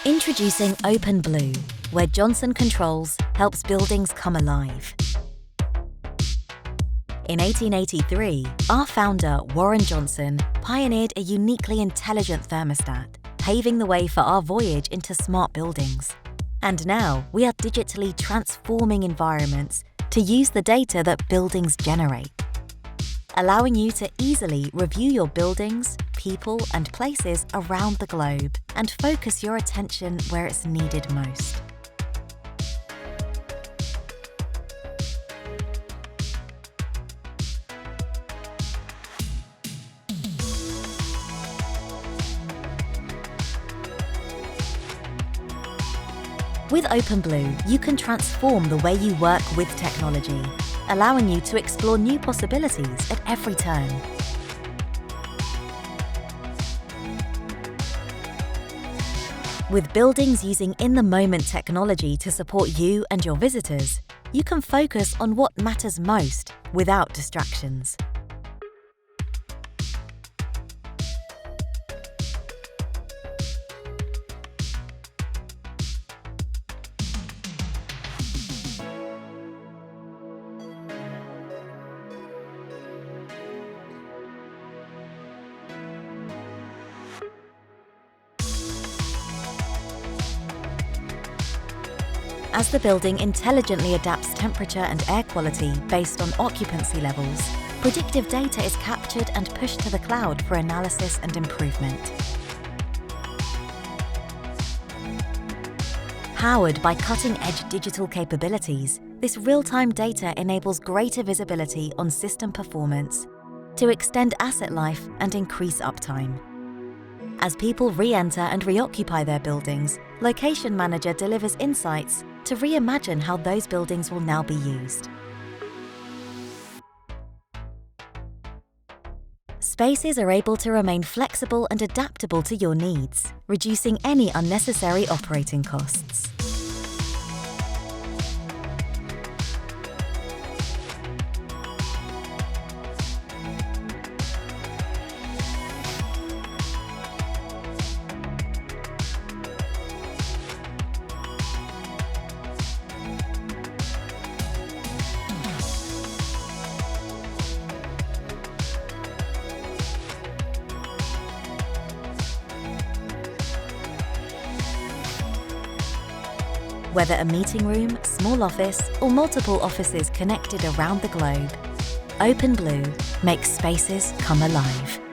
Introducing OpenBlue, where Johnson Controls helps buildings come alive. In 1883, our founder, Warren Johnson, pioneered a uniquely intelligent thermostat, paving the way for our voyage into smart buildings. And now, we are digitally transforming environments to use the data that buildings generate, allowing you to easily review your buildings, people, and places around the globe and focus your attention where it's needed most. With OpenBlue, you can transform the way you work with technology, allowing you to explore new possibilities at every turn. With buildings using in-the-moment technology to support you and your visitors, you can focus on what matters most without distractions. As the building intelligently adapts temperature and air quality based on occupancy levels, predictive data is captured and pushed to the cloud for analysis and improvement. Powered by cutting-edge digital capabilities, this real-time data enables greater visibility on system performance to extend asset life and increase uptime. As people re-enter and reoccupy their buildings, Location Manager delivers insights to reimagine how those buildings will now be used. Spaces are able to remain flexible and adaptable to your needs, reducing any unnecessary operating costs. Whether a meeting room, small office, or multiple offices connected around the globe, OpenBlue makes spaces come alive.